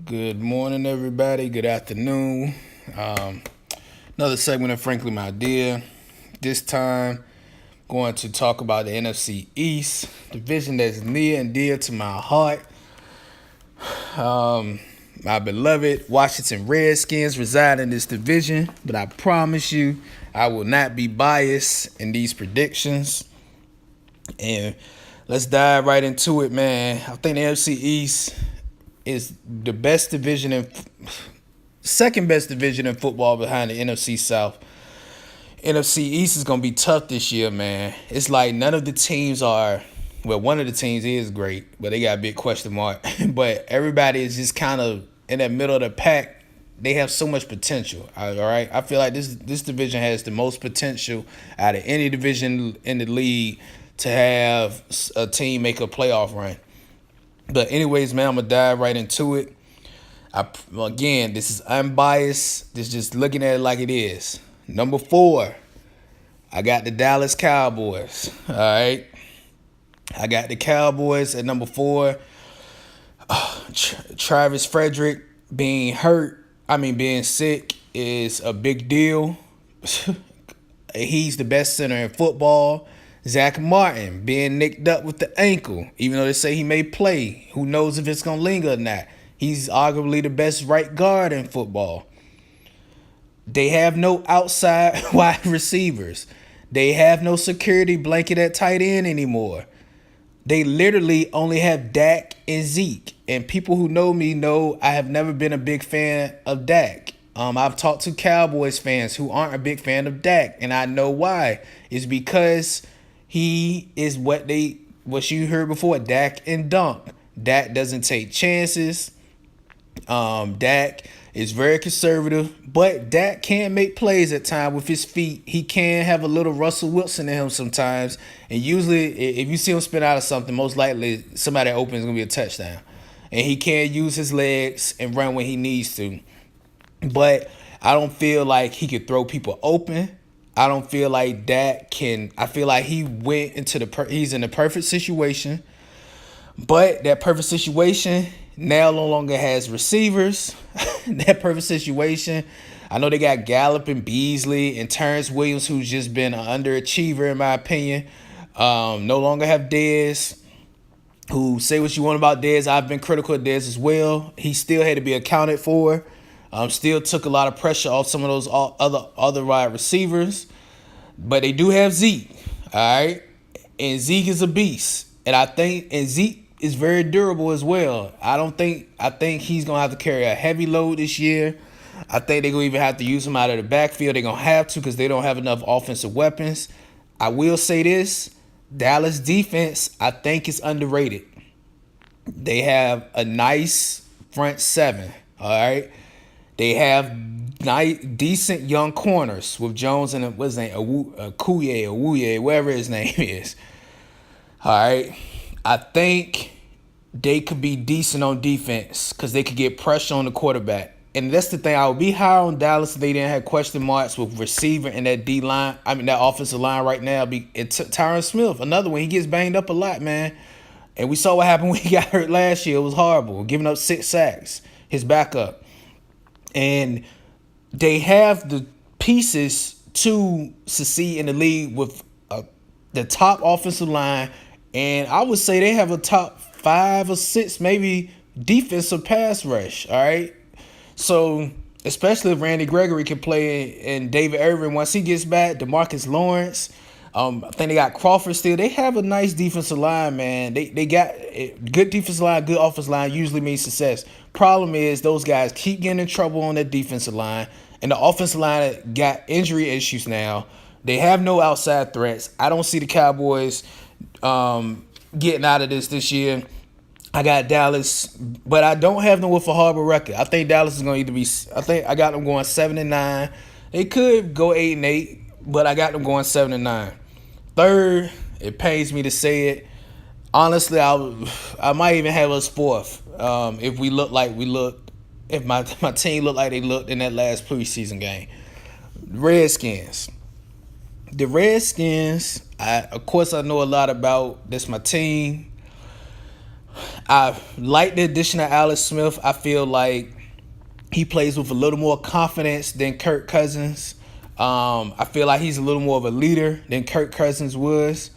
Good morning, everybody. Good afternoon. Um, Another segment of Frankly My Dear. This time, going to talk about the NFC East, division that's near and dear to my heart. My beloved Washington Redskins reside in this division, but I promise you, I will not be biased in these predictions. And let's dive right into it, man. I think the NFC East is the best division in second best division in football behind the NFC South. NFC East is gonna be tough this year, man. It's like none of the teams are. Well, one of the teams is great, but they got a big question mark. But everybody is just kind of in that middle of the pack. They have so much potential. All right, I feel like this division has the most potential out of any division in the league to have a team make a playoff run. But anyways, man, I'm gonna dive right into it. Again, this is unbiased. This is just looking at it like it is. Number 4, I got the Dallas Cowboys. All right, I got the Cowboys at number 4. Travis Frederick being being sick is a big deal. He's the best center in football. Zach Martin being nicked up with the ankle, even though they say he may play. Who knows if it's going to linger or not. He's arguably the best right guard in football. They have no outside wide receivers. They have no security blanket at tight end anymore. They literally only have Dak and Zeke. And people who know me know I have never been a big fan of Dak. I've talked to Cowboys fans who aren't a big fan of Dak, and I know why. It's because he is what you heard before, Dak and Dunk. Dak doesn't take chances. Dak is very conservative, but Dak can make plays at times with his feet. He can have a little Russell Wilson in him sometimes. And usually, if you see him spin out of something, most likely somebody open is going to be a touchdown. And he can use his legs and run when he needs to. But I don't feel like he could throw people open. I don't feel like Dak can. I feel like he went into he's in the perfect situation. But that perfect situation now no longer has receivers. That perfect situation. I know they got Gallup and Beasley and Terrence Williams, who's just been an underachiever in my opinion. No longer have Dez, who, say what you want about Dez. I've been critical of Dez as well. He still had to be accounted for. Still took a lot of pressure off some of those other wide receivers. But they do have Zeke, all right? And Zeke is a beast. And Zeke is very durable as well. I think he's going to have to carry a heavy load this year. I think they're going to even have to use him out of the backfield. They're going to have to because they don't have enough offensive weapons. I will say this. Dallas defense, I think, is underrated. They have a nice front seven, all right? They have decent young corners with Jones and what's his name, Awuye, whatever his name is. All right, I think they could be decent on defense because they could get pressure on the quarterback. And that's the thing. I would be higher on Dallas if they didn't have question marks with receiver and that D line. That offensive line right now. Tyron Smith, another one. He gets banged up a lot, man. And we saw what happened when he got hurt last year. It was horrible, giving up 6 sacks. His backup. And they have the pieces to succeed in the league with the top offensive line. And I would say they have a top 5 or 6, maybe, defensive pass rush. All right. So, especially if Randy Gregory can play and David Irvin once he gets back, DeMarcus Lawrence. I think they got Crawford still. They have a nice defensive line, man. They got good defensive line, good offensive line usually means success. Problem is those guys keep getting in trouble on that defensive line, and the offensive line got injury issues now. They have no outside threats. I don't see the Cowboys getting out of this year. I got Dallas, but I don't have them with a horrible record. I think Dallas is going to I think I got them going 7-9. They could go 8-8, but I got them going 7-9. Third, it pains me to say it. Honestly, I might even have us 4th if we look like we looked. If my team looked like they looked in that last preseason game. Redskins. The Redskins, of course, I know a lot about. That's my team. I like the addition of Alex Smith. I feel like he plays with a little more confidence than Kirk Cousins. I feel like he's a little more of a leader than Kirk Cousins was.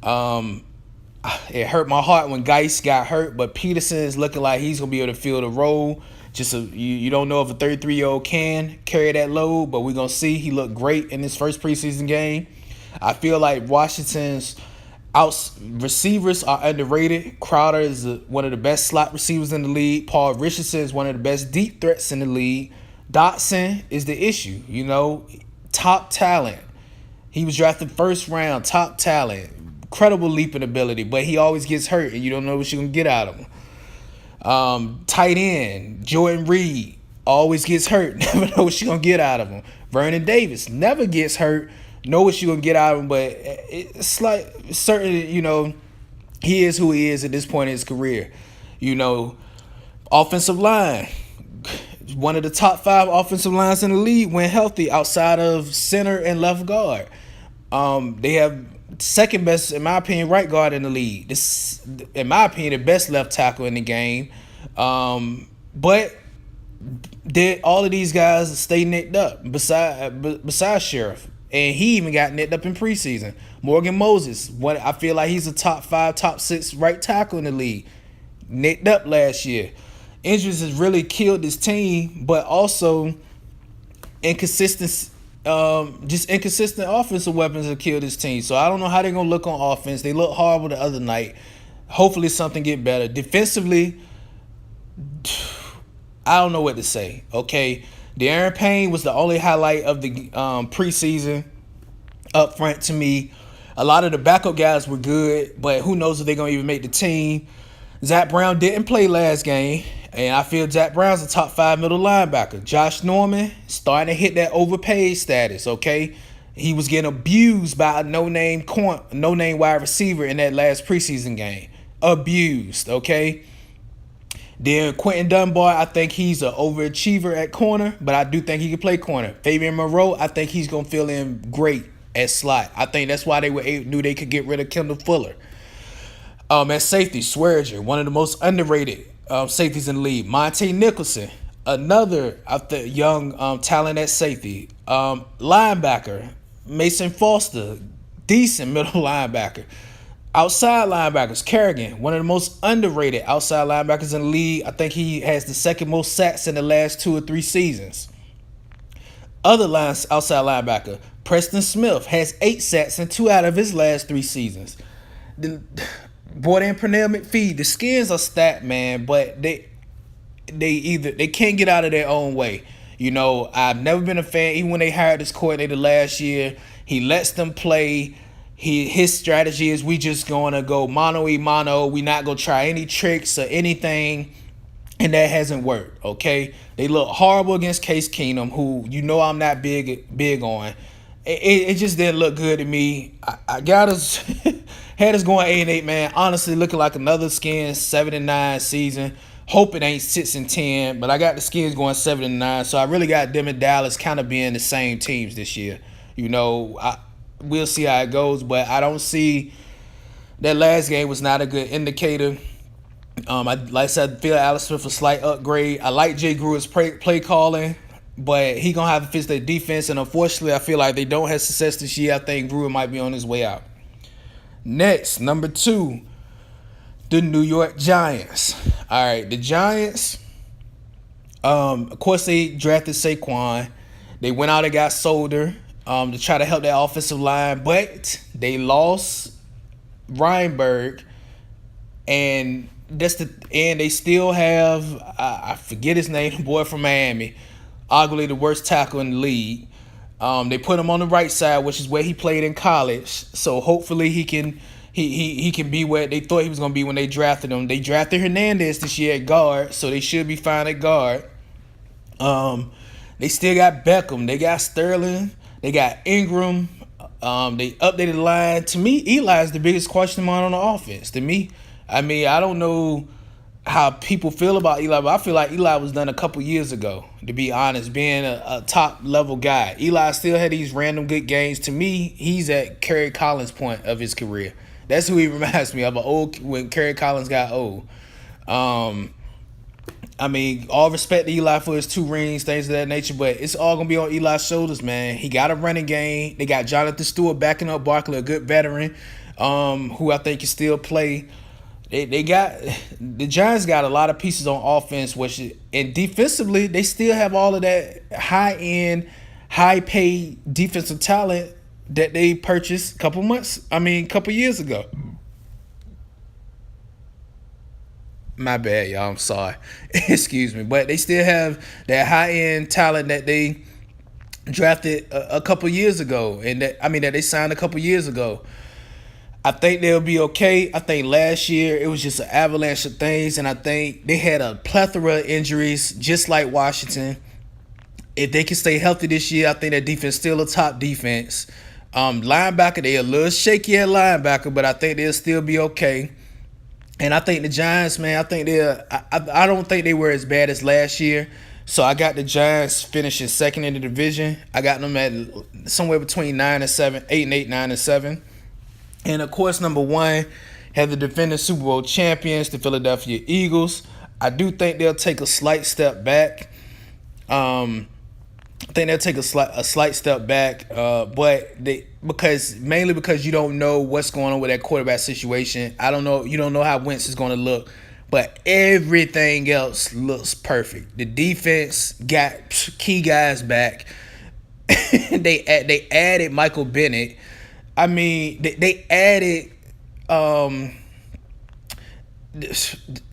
Um, it hurt my heart when Geis got hurt, but Peterson is looking like he's going to be able to fill the role. You don't know if a 33-year-old can carry that load, but we're going to see. He looked great in his first preseason game. I feel like Washington's receivers are underrated. Crowder is one of the best slot receivers in the league. Paul Richardson is one of the best deep threats in the league. Dotson is the issue, top talent. He was drafted first round, top talent, incredible leaping ability, but he always gets hurt, and you don't know what you're going to get out of him. Tight end, Jordan Reed, always gets hurt, never know what you're going to get out of him. Vernon Davis never gets hurt, know what you're going to get out of him, but it's like certain, he is who he is at this point in his career. Offensive line, one of the top 5 offensive lines in the league when healthy outside of center and left guard. They have second best, in my opinion, right guard in the league. This, in my opinion, the best left tackle in the game. But all of these guys stay nicked up besides Sheriff. And he even got nicked up in preseason. Morgan Moses, I feel like he's a top 5, top 6 right tackle in the league. Nicked up last year. Injuries has really killed this team, but also inconsistent offensive weapons have killed this team. So I don't know how they're going to look on offense. They looked horrible the other night. Hopefully something get better. Defensively, I don't know what to say, okay? De'Aaron Payne was the only highlight of the preseason up front to me. A lot of the backup guys were good, but who knows if they're going to even make the team. Zach Brown didn't play last game, and I feel Zach Brown's a top 5 middle linebacker. Josh Norman starting to hit that overpaid status, okay? He was getting abused by a no-name wide receiver in that last preseason game. Abused, okay? Then Quentin Dunbar, I think he's an overachiever at corner, but I do think he can play corner. Fabian Moreau, I think he's going to fill in great at slot. I think that's why they knew they could get rid of Kendall Fuller. At safety, Swearinger, one of the most underrated safeties in the league. Monte Nicholson, another young talent at safety. Linebacker, Mason Foster, decent middle linebacker. Outside linebackers, Kerrigan, one of the most underrated outside linebackers in the league. I think he has the second most sacks in the last 2 or 3 seasons. Other outside linebacker, Preston Smith, has 8 sacks in 2 out of his last 3 seasons. Brought in Pernell McPhee. The Skins are stacked, man, but they can't get out of their own way. I've never been a fan. Even when they hired this coordinator last year, he lets them play. His strategy is we just going to go mano-a-mano. We not going to try any tricks or anything, and that hasn't worked, okay? They look horrible against Case Keenum, who I'm not big on. It just didn't look good to me. I got us had us going 8-8, man. Honestly, looking like another Skins 7-9 season. Hope it ain't 6-10, but I got the Skins going 7-9. So I really got them and Dallas kind of being the same teams this year. We'll see how it goes, but I don't see that last game was not a good indicator. Like I said, I feel Alex Smith a slight upgrade. I like Jay Gruer's play calling, but he gonna have to fix their defense, and unfortunately, I feel like they don't have success this year. I think Gruer might be on his way out. Next, number 2, the New York Giants. All right, the Giants. Of course, they drafted Saquon. They went out and got Solder to try to help that offensive line, but they lost Reinberg, and they still have I forget his name, the boy from Miami, arguably the worst tackle in the league. They put him on the right side, which is where he played in college. So hopefully he can be where they thought he was going to be when they drafted him. They drafted Hernandez this year at guard, so they should be fine at guard. They still got Beckham. They got Sterling. They got Ingram. They updated the line. To me, Eli is the biggest question mark on the offense. To me, I don't know how people feel about Eli, but I feel like Eli was done a couple years ago, to be honest, being a top-level guy. Eli still had these random good games. To me, he's at Kerry Collins' point of his career. That's who he reminds me of. An old when Kerry Collins got old. Um, I mean, all respect to Eli for his 2 rings, things of that nature, but it's all gonna be on Eli's shoulders, man. He got a running game. They got Jonathan Stewart backing up Barkley, a good veteran, who I think can still play. They got the Giants got a lot of pieces on offense, and defensively they still have all of that high end, high paid defensive talent that they purchased couple years ago. My bad, y'all. I'm sorry. Excuse me, but they still have that high end talent that they drafted a couple years ago, and that they signed a couple years ago. I think they'll be okay. I think last year it was just an avalanche of things, and I think they had a plethora of injuries, just like Washington. If they can stay healthy this year, I think that defense still a top defense. Linebacker, they a little shaky at linebacker, but I think they'll still be okay. And I think the Giants, man, I think I don't think they were as bad as last year. So I got the Giants finishing second in the division. I got them at somewhere between 9-7, 8-8, 9-7. And of course, number one, have the defending Super Bowl champions, the Philadelphia Eagles. I do think they'll take a slight step back. I think they'll take a slight step back, mainly because you don't know what's going on with that quarterback situation. I don't know. You don't know how Wentz is going to look, but everything else looks perfect. The defense got key guys back. They added Michael Bennett. I mean, they added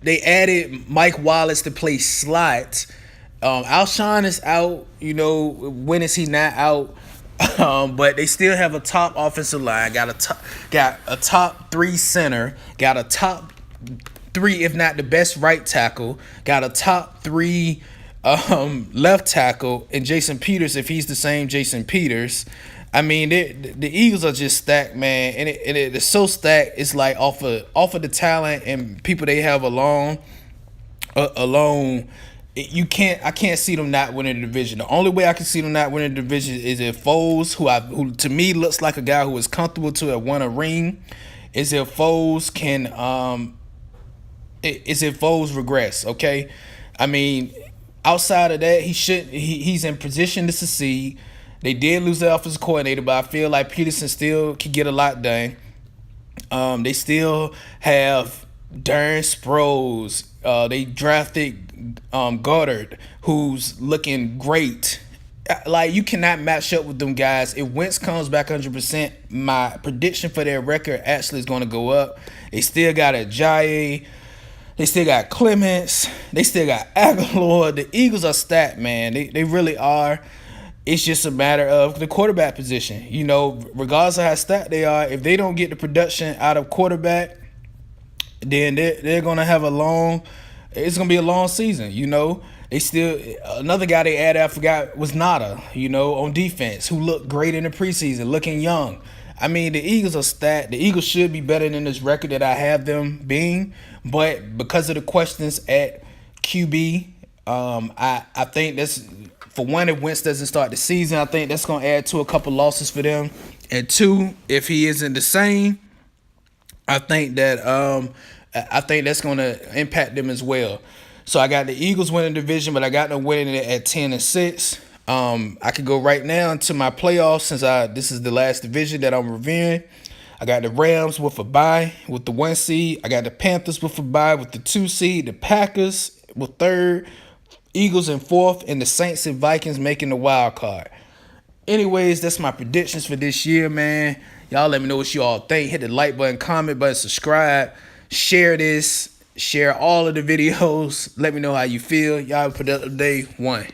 they added Mike Wallace to play slot. Alshon is out. When is he not out? But they still have a top offensive line. Got a top 3 center. Got a top 3, if not the best, right tackle. Got a top 3 left tackle, and Jason Peters, if he's the same Jason Peters. I mean, the Eagles are just stacked, man, and it's so stacked. It's like off of the talent and people they have alone. I can't see them not winning the division. The only way I can see them not winning the division is if Foles, who to me looks like a guy who is comfortable to have won a ring, is if Foles regress. Okay, I mean, outside of that, he's in position to succeed. They did lose their offensive coordinator, but I feel like Peterson still can get a lot done. They still have Darren Sproles. They drafted Goddard, who's looking great. Like, you cannot match up with them guys. If Wentz comes back 100%, my prediction for their record actually is going to go up. They still got Ajayi. They still got Clements. They still got Aguilar. The Eagles are stacked, man. They really are. It's just a matter of the quarterback position. Regardless of how stacked they are, if they don't get the production out of quarterback, then they're gonna have it's gonna be a long season. They still, another guy they added, I forgot, was Nada, on defense, who looked great in the preseason, looking young. I mean, the Eagles are stacked. The Eagles should be better than this record that I have them being, but because of the questions at QB, I think that's, for one, if Wentz doesn't start the season, I think that's going to add to a couple losses for them. And 2, if he isn't the same, I think that's going to impact them as well. So I got the Eagles winning the division, but I got them winning it at 10-6. I could go right now into my playoffs since this is the last division that I'm reviewing. I got the Rams with a bye with the 1 seed. I got the Panthers with a bye with the 2 seed. The Packers with 3rd. Eagles in 4th, and the Saints and Vikings making the wild card. Anyways, that's my predictions for this year, man. Y'all let me know what you all think. Hit the like button, comment button, subscribe, share this, share all of the videos. Let me know how you feel. Y'all have a productive day. 1.